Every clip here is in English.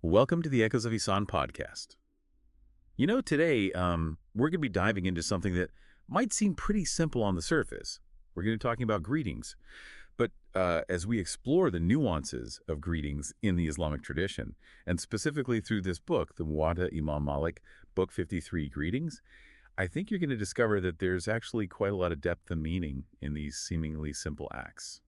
Welcome to the Echoes of Ihsan podcast. Today we're going to be diving into something that might seem pretty simple on the surface. We're going to be talking about greetings. But as we explore the nuances of greetings in the Islamic tradition, and specifically through this book, the Muwatta Imam Malik, Book 53, Greetings, I think you're going to discover that there's actually quite a lot of depth and meaning in these seemingly simple acts.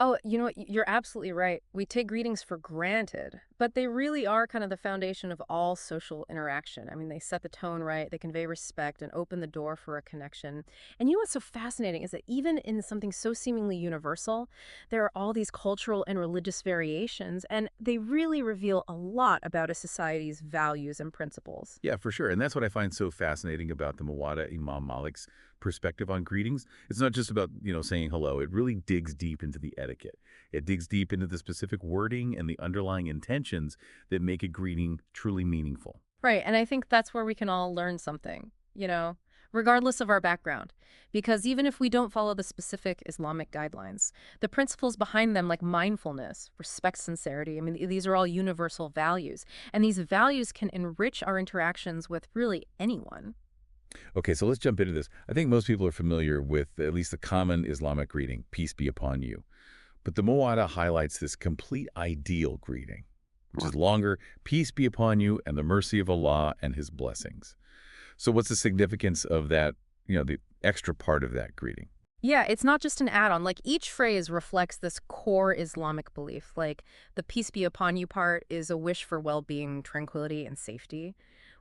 Oh, you know what? You're absolutely right. We take greetings for granted, but they really are kind of the foundation of all social interaction. I mean, they set the tone right, they convey respect and open the door for a connection. And you know what's so fascinating is that even in something so seemingly universal, there are all these cultural and religious variations, and they really reveal a lot about a society's values and principles. Yeah, for sure. And that's what I find so fascinating about the Muwatta Imam Malik's perspective on greetings. It's not just about, saying hello. It really digs deep into the etiquette. It digs deep into the specific wording and the underlying intentions that make a greeting truly meaningful. Right, and I think that's where we can all learn something, regardless of our background. Because even if we don't follow the specific Islamic guidelines, the principles behind them, like mindfulness, respect, sincerity, I mean, these are all universal values. And these values can enrich our interactions with really anyone. Okay, so let's jump into this. I think most people are familiar with at least the common Islamic greeting, peace be upon you. But the Muwatta highlights this complete ideal greeting, which is longer, peace be upon you and the mercy of Allah and his blessings. So what's the significance of that, the extra part of that greeting? Yeah, it's not just an add-on. Like each phrase reflects this core Islamic belief. Like the peace be upon you part is a wish for well-being, tranquility, and safety,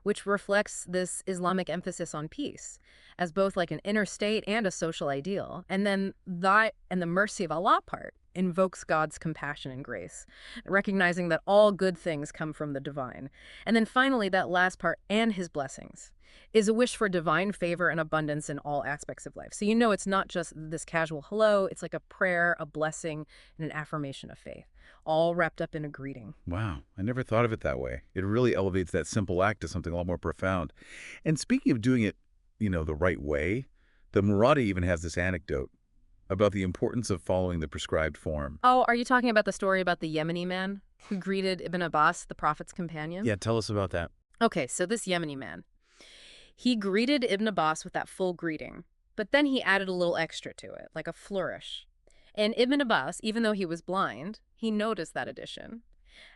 which reflects this Islamic emphasis on peace as both like an inner state and a social ideal. And then that and the mercy of Allah part invokes God's compassion and grace, recognizing that all good things come from the divine. And then finally, that last part, and his blessings, is a wish for divine favor and abundance in all aspects of life. So it's not just this casual hello, it's like a prayer, a blessing, and an affirmation of faith, all wrapped up in a greeting. Wow, I never thought of it that way. It really elevates that simple act to something a lot more profound. And speaking of doing it, the right way, the Muradi even has this anecdote about the importance of following the prescribed form. Oh, are you talking about the story about the Yemeni man who greeted Ibn Abbas, the prophet's companion? Yeah, tell us about that. Okay, so this Yemeni man, he greeted Ibn Abbas with that full greeting, but then he added a little extra to it, like a flourish. And Ibn Abbas, even though he was blind, he noticed that addition.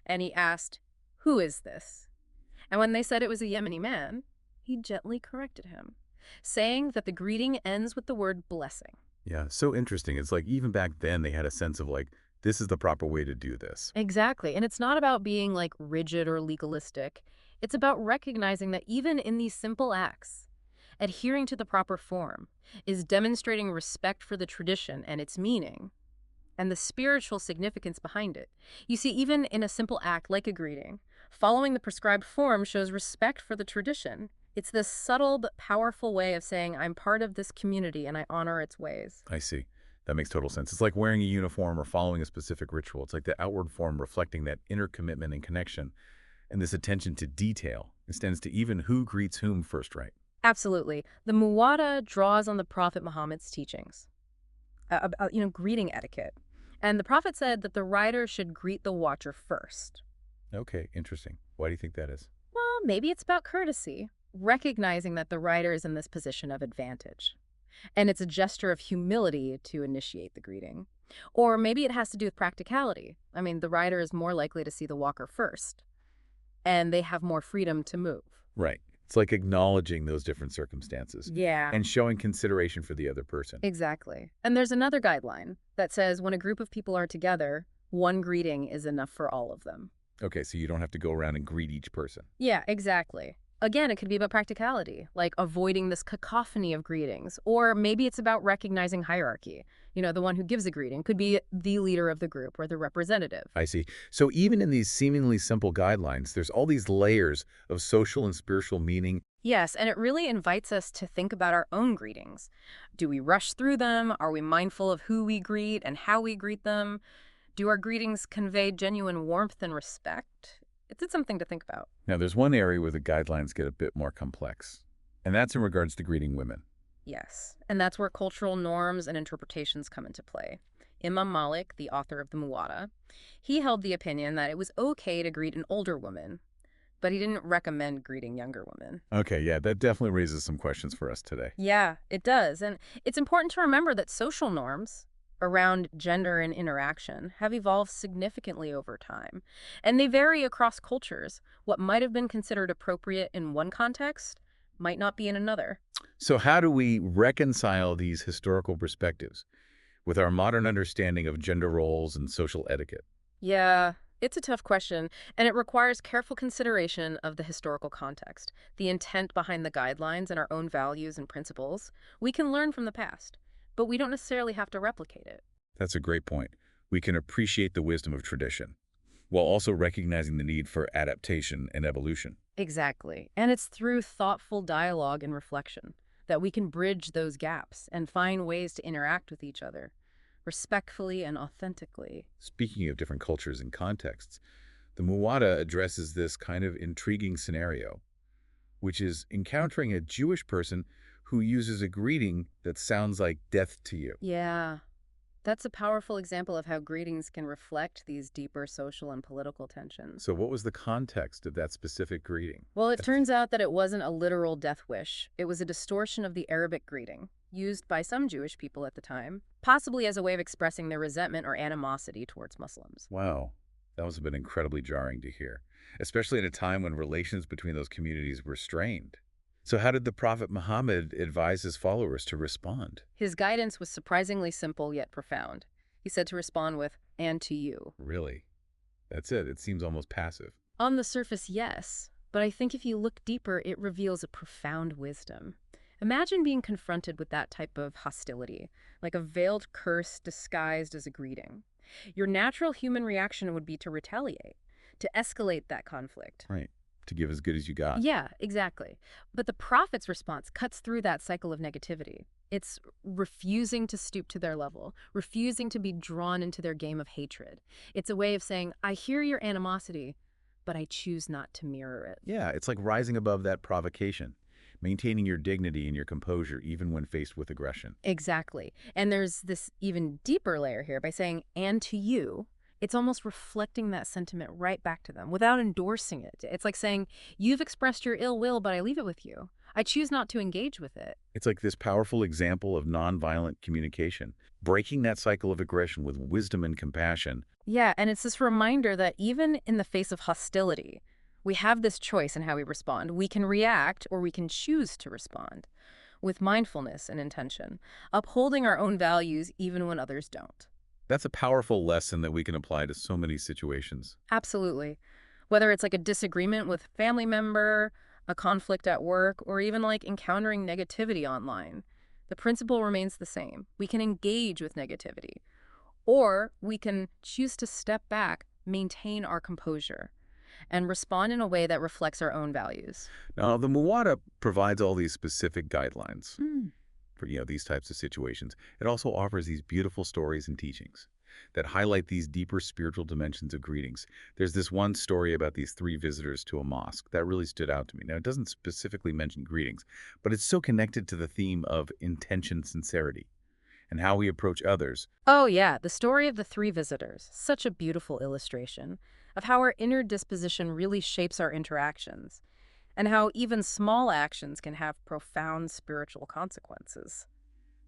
And he asked, "Who is this?" And when they said it was a Yemeni man, he gently corrected him, saying that the greeting ends with the word blessing. Yeah, so interesting. It's like even back then they had a sense of like, this is the proper way to do this. Exactly. And it's not about being like rigid or legalistic. It's about recognizing that even in these simple acts, adhering to the proper form is demonstrating respect for the tradition and its meaning and the spiritual significance behind it. You see, even in a simple act like a greeting, following the prescribed form shows respect for the tradition. It's this subtle but powerful way of saying, I'm part of this community and I honor its ways. I see. That makes total sense. It's like wearing a uniform or following a specific ritual. It's like the outward form reflecting that inner commitment and connection. And this attention to detail extends to even who greets whom first, right? Absolutely. The Muwatta draws on the Prophet Muhammad's teachings about, greeting etiquette. And the Prophet said that the rider should greet the watcher first. Okay, interesting. Why do you think that is? Well, maybe it's about courtesy, recognizing that the rider is in this position of advantage. And it's a gesture of humility to initiate the greeting. Or maybe it has to do with practicality. I mean, the rider is more likely to see the walker first, and they have more freedom to move. Right. It's like acknowledging those different circumstances Yeah. and showing consideration for the other person. Exactly. And there's another guideline that says when a group of people are together, one greeting is enough for all of them. Okay, so you don't have to go around and greet each person. Yeah, exactly. Again, it could be about practicality, like avoiding this cacophony of greetings. Or maybe it's about recognizing hierarchy. The one who gives a greeting could be the leader of the group or the representative. I see. So even in these seemingly simple guidelines, there's all these layers of social and spiritual meaning. Yes, and it really invites us to think about our own greetings. Do we rush through them? Are we mindful of who we greet and how we greet them? Do our greetings convey genuine warmth and respect? It's something to think about. Now, there's one area where the guidelines get a bit more complex, and that's in regards to greeting women. Yes, and that's where cultural norms and interpretations come into play. Imam Malik, the author of the Muwatta, he held the opinion that it was okay to greet an older woman, but he didn't recommend greeting younger women. Okay, yeah, that definitely raises some questions for us today. Yeah, it does. And it's important to remember that social norms around gender and interaction have evolved significantly over time, and they vary across cultures. What might have been considered appropriate in one context might not be in another. So how do we reconcile these historical perspectives with our modern understanding of gender roles and social etiquette? Yeah, it's a tough question, and it requires careful consideration of the historical context, the intent behind the guidelines, and our own values and principles. We can learn from the past, but we don't necessarily have to replicate it. That's a great point. We can appreciate the wisdom of tradition, while also recognizing the need for adaptation and evolution. Exactly. And it's through thoughtful dialogue and reflection that we can bridge those gaps and find ways to interact with each other respectfully and authentically. Speaking of different cultures and contexts, the Muwatta addresses this kind of intriguing scenario, which is encountering a Jewish person who uses a greeting that sounds like death to you. Yeah, that's a powerful example of how greetings can reflect these deeper social and political tensions. So what was the context of that specific greeting? Well, it turns out that it wasn't a literal death wish. It was a distortion of the Arabic greeting, used by some Jewish people at the time, possibly as a way of expressing their resentment or animosity towards Muslims. Wow, that must have been incredibly jarring to hear, especially in a time when relations between those communities were strained. So how did the Prophet Muhammad advise his followers to respond? His guidance was surprisingly simple yet profound. He said to respond with, "and to you." Really? That's it. It seems almost passive. On the surface, yes, but I think if you look deeper, it reveals a profound wisdom. Imagine being confronted with that type of hostility, like a veiled curse disguised as a greeting. Your natural human reaction would be to retaliate, to escalate that conflict. Right. To give as good as you got. Yeah, exactly. But the prophet's response cuts through that cycle of negativity. It's refusing to stoop to their level, refusing to be drawn into their game of hatred. It's a way of saying, I hear your animosity, but I choose not to mirror it. Yeah, it's like rising above that provocation, maintaining your dignity and your composure even when faced with aggression. Exactly. And there's this even deeper layer here by saying, and to you. It's almost reflecting that sentiment right back to them without endorsing it. It's like saying, you've expressed your ill will, but I leave it with you. I choose not to engage with it. It's like this powerful example of nonviolent communication, breaking that cycle of aggression with wisdom and compassion. Yeah, and it's this reminder that even in the face of hostility, we have this choice in how we respond. We can react or we can choose to respond with mindfulness and intention, upholding our own values even when others don't. That's a powerful lesson that we can apply to so many situations. Absolutely. Whether it's like a disagreement with a family member, a conflict at work, or even like encountering negativity online, the principle remains the same. We can engage with negativity, or we can choose to step back, maintain our composure, and respond in a way that reflects our own values. Now, the Muwatta provides all these specific guidelines for these types of situations. It also offers these beautiful stories and teachings that highlight these deeper spiritual dimensions of greetings. There's this one story about these three visitors to a mosque that really stood out to me. Now, it doesn't specifically mention greetings, but it's so connected to the theme of intention sincerity and how we approach others. Oh yeah, the story of the three visitors. Such a beautiful illustration of how our inner disposition really shapes our interactions, and how even small actions can have profound spiritual consequences.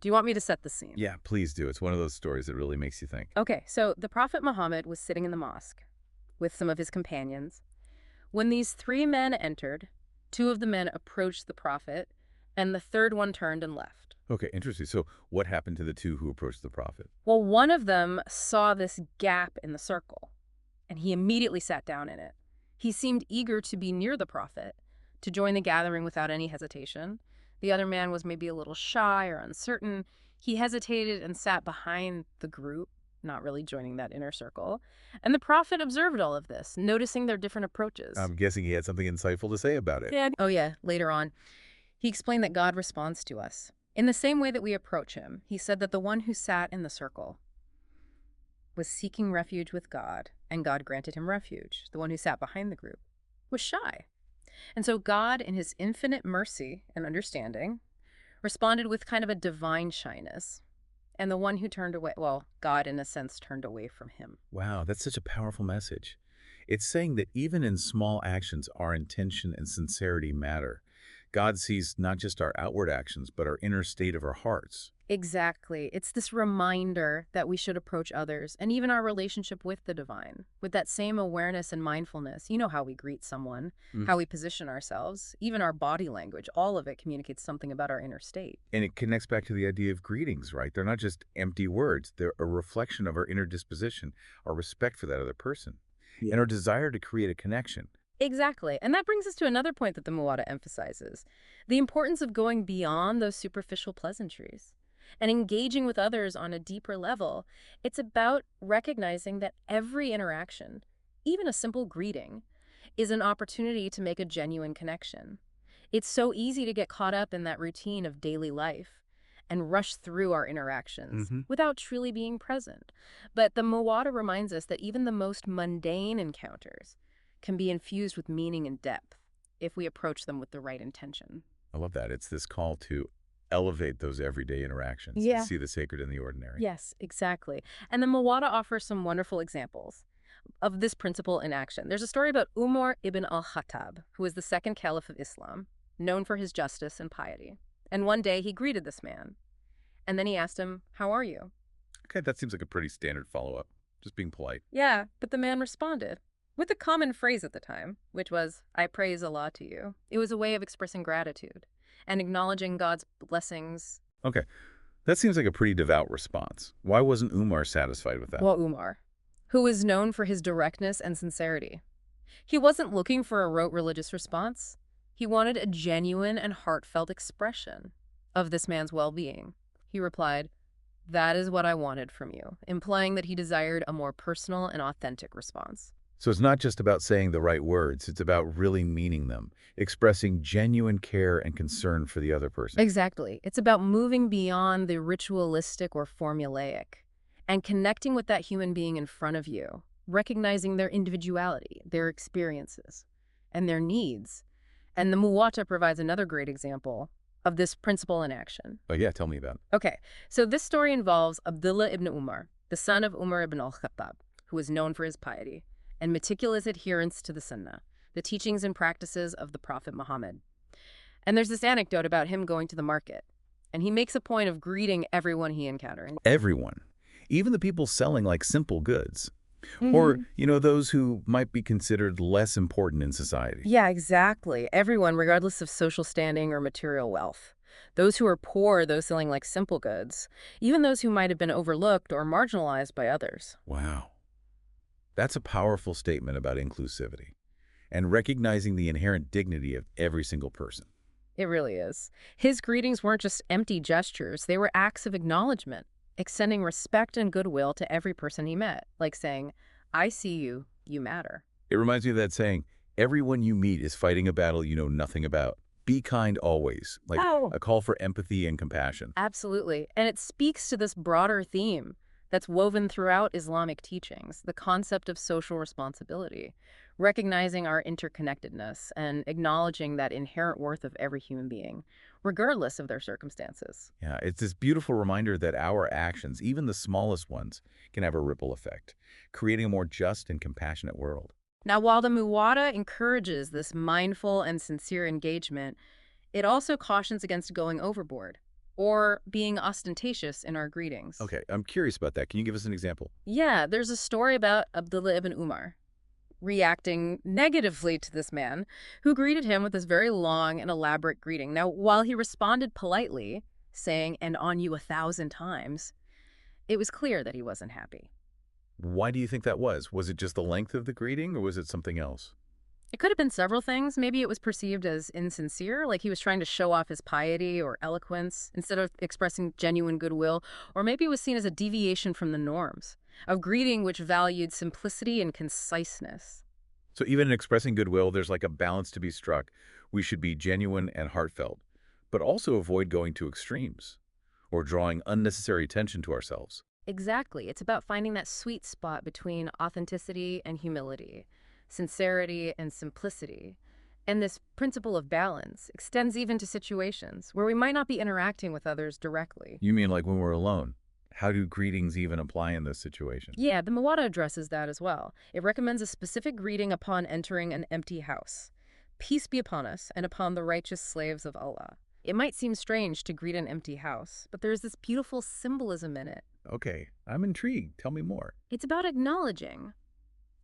Do you want me to set the scene? Yeah, please do. It's one of those stories that really makes you think. Okay, so the Prophet Muhammad was sitting in the mosque with some of his companions. When these three men entered, two of the men approached the Prophet, and the third one turned and left. Okay, interesting. So what happened to the two who approached the Prophet? Well, one of them saw this gap in the circle, and he immediately sat down in it. He seemed eager to be near the Prophet, to join the gathering without any hesitation. The other man was maybe a little shy or uncertain. He hesitated and sat behind the group, not really joining that inner circle. And the Prophet observed all of this, noticing their different approaches. I'm guessing he had something insightful to say about it. Oh yeah, later on, he explained that God responds to us in the same way that we approach him. He said that the one who sat in the circle was seeking refuge with God, and God granted him refuge. The one who sat behind the group was shy. And so God, in his infinite mercy and understanding, responded with kind of a divine shyness. And the one who turned away, well, God, in a sense, turned away from him. Wow, that's such a powerful message. It's saying that even in small actions, our intention and sincerity matter. God sees not just our outward actions, but our inner state of our hearts. Exactly. It's this reminder that we should approach others and even our relationship with the divine with that same awareness and mindfulness. You know how we greet someone, Mm. how we position ourselves, even our body language. All of it communicates something about our inner state. And it connects back to the idea of greetings, right? They're not just empty words. They're a reflection of our inner disposition, our respect for that other person, and our desire to create a connection. Exactly. And that brings us to another point that the Muwatta emphasizes, the importance of going beyond those superficial pleasantries and engaging with others on a deeper level. It's about recognizing that every interaction, even a simple greeting, is an opportunity to make a genuine connection. It's so easy to get caught up in that routine of daily life and rush through our interactions Hmm. without truly being present. But the Muwatta reminds us that even the most mundane encounters can be infused with meaning and depth if we approach them with the right intention. I love that. It's this call to elevate those everyday interactions, to Yeah. see the sacred in the ordinary. Yes, exactly. And the Muwatta offers some wonderful examples of this principle in action. There's a story about Umar ibn al-Khattab, who was the second caliph of Islam, known for his justice and piety. And one day he greeted this man, and then he asked him, "How are you?" Okay, that seems like a pretty standard follow-up. Just being polite. Yeah, but the man responded with a common phrase at the time, which was, "I praise Allah to you." It was a way of expressing gratitude and acknowledging God's blessings. Okay, that seems like a pretty devout response. Why wasn't Umar satisfied with that? Well, Umar, who was known for his directness and sincerity, he wasn't looking for a rote religious response. He wanted a genuine and heartfelt expression of this man's well-being. He replied, "That is what I wanted from you," implying that he desired a more personal and authentic response. So it's not just about saying the right words, it's about really meaning them, expressing genuine care and concern for the other person. Exactly. It's about moving beyond the ritualistic or formulaic and connecting with that human being in front of you, recognizing their individuality, their experiences, and their needs. And the Muwatta provides another great example of this principle in action. But yeah, tell me about it. Okay, so this story involves Abdullah ibn Umar, the son of Umar ibn al-Khattab, who was known for his piety and meticulous adherence to the Sunnah, the teachings and practices of the Prophet Muhammad. And there's this anecdote about him going to the market, and he makes a point of greeting everyone he encounters. Everyone, even the people selling like simple goods, Mhm. or, those who might be considered less important in society. Yeah, exactly. Everyone, regardless of social standing or material wealth. Those who are poor, those selling like simple goods, even those who might have been overlooked or marginalized by others. Wow. That's a powerful statement about inclusivity and recognizing the inherent dignity of every single person. It really is. His greetings weren't just empty gestures, they were acts of acknowledgement, extending respect and goodwill to every person he met, like saying, "I see you, you matter." It reminds me of that saying, everyone you meet is fighting a battle you know nothing about. Be kind always, like Oh, a call for empathy and compassion. absolutely. And it speaks to this broader theme that's woven throughout Islamic teachings, the concept of social responsibility, recognizing our interconnectedness and acknowledging that inherent worth of every human being, regardless of their circumstances. Yeah, it's this beautiful reminder that our actions, even the smallest ones, can have a ripple effect, creating a more just and compassionate world. Now, while the Muwatta encourages this mindful and sincere engagement, it also cautions against going overboard or being ostentatious in our greetings. Okay, I'm curious about that. Can you give us an example? Yeah, there's a story about Abdullah ibn Umar reacting negatively to this man who greeted him with this very long and elaborate greeting. Now, while he responded politely, saying, "And on you 1,000 times," it was clear that he wasn't happy. Why do you think that was? Was it just the length of the greeting, or was it something else? It could have been several things. Maybe it was perceived as insincere, like he was trying to show off his piety or eloquence instead of expressing genuine goodwill. Or maybe it was seen as a deviation from the norms of greeting which valued simplicity and conciseness. So even in expressing goodwill, there's like a balance to be struck. We should be genuine and heartfelt, but also avoid going to extremes or drawing unnecessary attention to ourselves. Exactly. It's about finding that sweet spot between authenticity and humility, sincerity and simplicity. And this principle of balance extends even to situations where we might not be interacting with others directly. You mean like when we're alone, How do greetings even apply in this situation? Yeah, the Muwatta addresses that as well. It recommends a specific greeting upon entering an empty house. Peace be upon us and upon the righteous slaves of Allah. It might seem strange to greet an empty house, but there's this beautiful symbolism in it. Okay, I'm intrigued. Tell me more. It's about acknowledging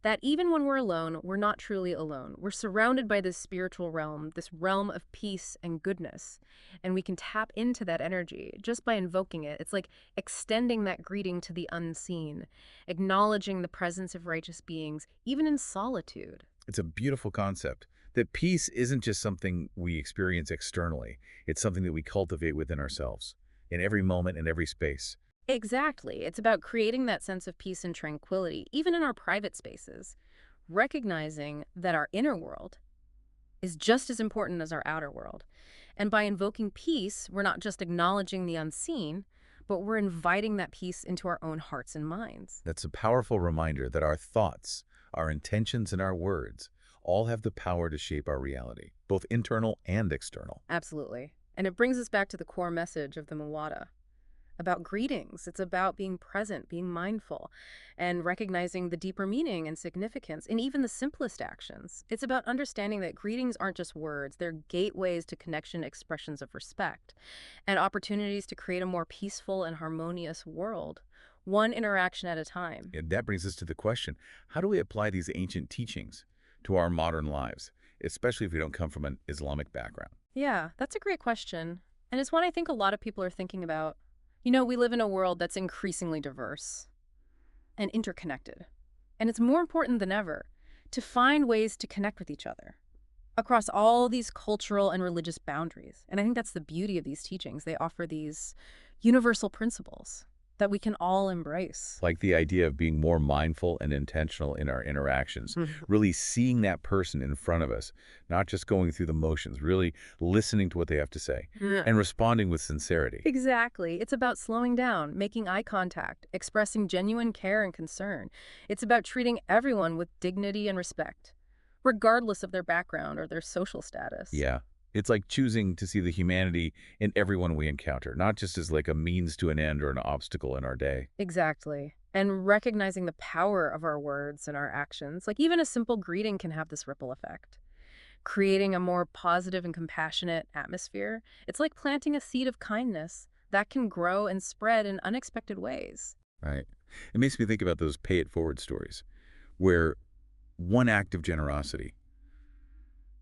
that even when we're alone, we're not truly alone. We're surrounded by this spiritual realm, this realm of peace and goodness, and we can tap into that energy just by invoking it. It's like extending that greeting to the unseen, acknowledging the presence of righteous beings, even in solitude. It's a beautiful concept that peace isn't just something we experience externally. It's something that we cultivate within ourselves, in every moment, in every space. Exactly. It's about creating that sense of peace and tranquility, even in our private spaces, recognizing that our inner world is just as important as our outer world. And by invoking peace, we're not just acknowledging the unseen, but we're inviting that peace into our own hearts and minds. That's a powerful reminder that our thoughts, our intentions, and our words all have the power to shape our reality, both internal and external. Absolutely. And it brings us back to the core message of the Muwatta about greetings. It's about being present, being mindful, and recognizing the deeper meaning and significance in even the simplest actions. It's about understanding that greetings aren't just words, they're gateways to connection, expressions of respect, and opportunities to create a more peaceful and harmonious world, one interaction at a time. And that brings us to the question, how do we apply these ancient teachings to our modern lives, especially if we don't come from an Islamic background? Yeah, that's a great question. And it's one I think a lot of people are thinking about. You know, we live in a world that's increasingly diverse and interconnected. And it's more important than ever to find ways to connect with each other across all these cultural and religious boundaries. And I think that's the beauty of these teachings. They offer these universal principles that we can all embrace. Like the idea of being more mindful and intentional in our interactions, really seeing that person in front of us, not just going through the motions, really listening to what they have to say and responding with sincerity. Exactly. It's about slowing down, making eye contact, expressing genuine care and concern. It's about treating everyone with dignity and respect, regardless of their background or their social status. Yeah. It's like choosing to see the humanity in everyone we encounter, not just as like a means to an end or an obstacle in our day. Exactly. And recognizing the power of our words and our actions, like even a simple greeting can have this ripple effect, creating a more positive and compassionate atmosphere. It's like planting a seed of kindness that can grow and spread in unexpected ways. Right. It makes me think about those pay it forward stories, where one act of generosity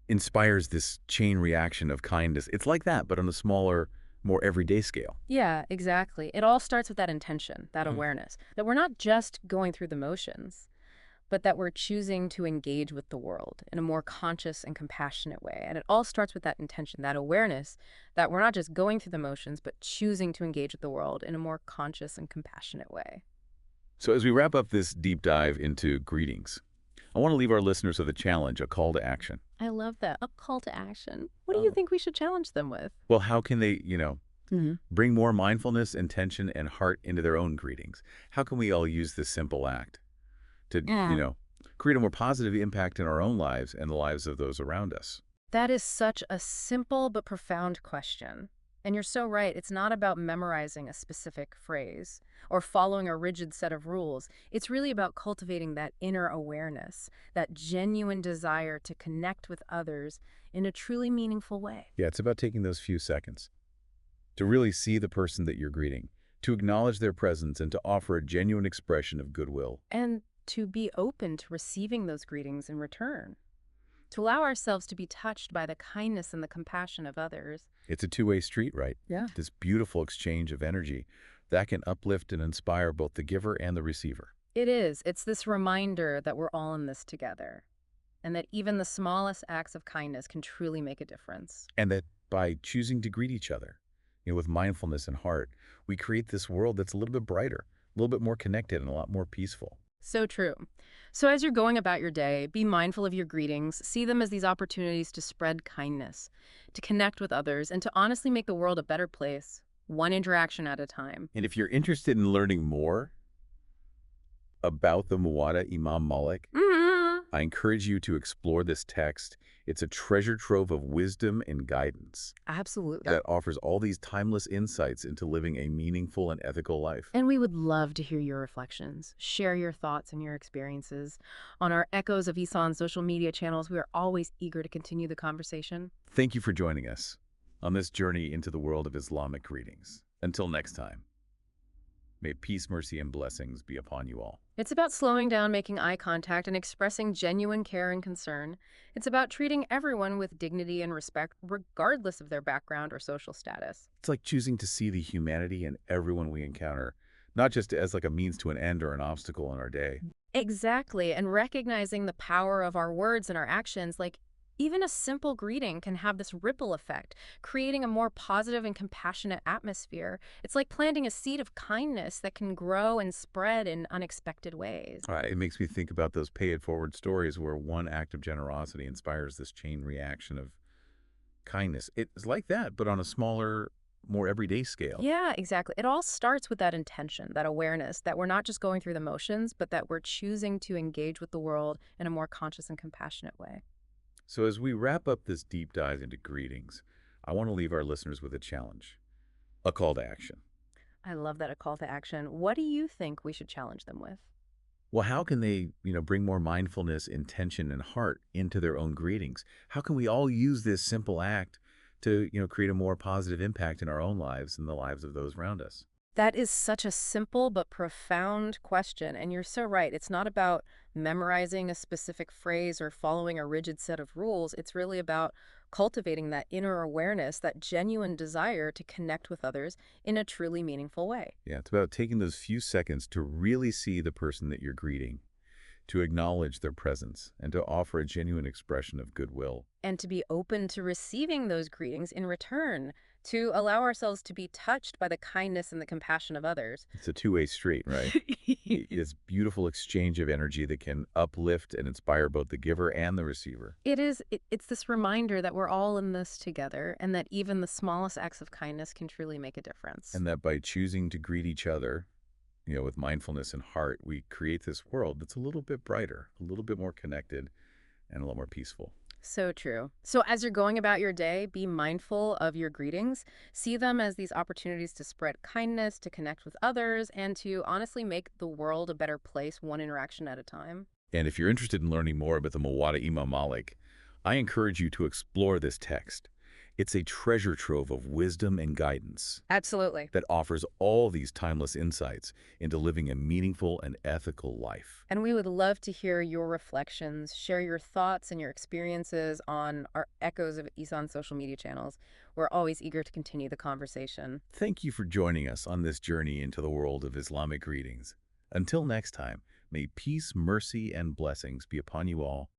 inspires this chain reaction of kindness. It's like that, but on a smaller, more everyday scale. Yeah, exactly. It all starts with that intention, that awareness, that we're not just going through the motions, but that we're choosing to engage with the world in a more conscious and compassionate way. And it all starts with that intention, that awareness that we're not just going through the motions, but choosing to engage with the world in a more conscious and compassionate way. So as we wrap up this deep dive into greetings, I want to leave our listeners with a challenge, a call to action. I love that. A call to action. What do you think we should challenge them with? Well, how can they, bring more mindfulness, intention, and heart into their own greetings? How can we all use this simple act to, create a more positive impact in our own lives and the lives of those around us? That is such a simple but profound question. And you're so right. It's not about memorizing a specific phrase or following a rigid set of rules. It's really about cultivating that inner awareness, that genuine desire to connect with others in a truly meaningful way. Yeah, it's about taking those few seconds to really see the person that you're greeting, to acknowledge their presence, and to offer a genuine expression of goodwill. And to be open to receiving those greetings in return. To allow ourselves to be touched by the kindness and the compassion of others. It's a two-way street, right? Yeah. This beautiful exchange of energy that can uplift and inspire both the giver and the receiver. It is. It's this reminder that we're all in this together, and that even the smallest acts of kindness can truly make a difference. And that by choosing to greet each other, with mindfulness and heart, we create this world that's a little bit brighter, a little bit more connected, and a lot more peaceful. So true. So as you're going about your day, be mindful of your greetings. See them as these opportunities to spread kindness, to connect with others, and to honestly make the world a better place, one interaction at a time. And if you're interested in learning more about the Muwatta Imam Malik, I encourage you to explore this text. It's a treasure trove of wisdom and guidance Absolutely. that offers all these timeless insights into living a meaningful and ethical life. And we would love to hear your reflections. Share your thoughts and your experiences. On our Echoes of Ihsan social media channels, we are always eager to continue the conversation. Thank you for joining us on this journey into the world of Islamic greetings. Until next time, may peace, mercy, and blessings be upon you all. It's about slowing down, making eye contact, and expressing genuine care and concern. It's about treating everyone with dignity and respect, regardless of their background or social status. It's like choosing to see the humanity in everyone we encounter, not just as like a means to an end or an obstacle in our day. Exactly, and recognizing the power of our words and our actions, like even a simple greeting can have this ripple effect, creating a more positive and compassionate atmosphere. It's like planting a seed of kindness that can grow and spread in unexpected ways. It makes me think about those pay-it-forward stories where one act of generosity inspires this chain reaction of kindness. It's like that, but on a smaller, more everyday scale. Yeah, exactly. It all starts with that intention, that awareness that we're not just going through the motions, but that we're choosing to engage with the world in a more conscious and compassionate way. So as we wrap up this deep dive into greetings, I want to leave our listeners with a challenge, a call to action. I love that, a call to action. What do you think we should challenge them with? Well, how can they, bring more mindfulness, intention, and heart into their own greetings? How can we all use this simple act to, create a more positive impact in our own lives and the lives of those around us? That is such a simple but profound question, and you're so right. It's not about memorizing a specific phrase or following a rigid set of rules. It's really about cultivating that inner awareness, that genuine desire to connect with others in a truly meaningful way. Yeah, it's about taking those few seconds to really see the person that you're greeting, to acknowledge their presence, and to offer a genuine expression of goodwill. And to be open to receiving those greetings in return, to allow ourselves to be touched by the kindness and the compassion of others. It's a two-way street, right? It's beautiful exchange of energy that can uplift and inspire both the giver and the receiver. It's this reminder that we're all in this together and that even the smallest acts of kindness can truly make a difference. And that by choosing to greet each other, with mindfulness and heart, we create this world that's a little bit brighter, a little bit more connected, and a lot more peaceful. So true. So as you're going about your day, be mindful of your greetings. See them as these opportunities to spread kindness, to connect with others, and to honestly make the world a better place, one interaction at a time. And if you're interested in learning more about the Muwatta Imam Malik, I encourage you to explore this text. It's a treasure trove of wisdom and guidance Absolutely. that offers all these timeless insights into living a meaningful and ethical life. And we would love to hear your reflections, share your thoughts and your experiences on our Echoes of Ihsan social media channels. We're always eager to continue the conversation. Thank you for joining us on this journey into the world of Islamic greetings. Until next time, may peace, mercy, and blessings be upon you all.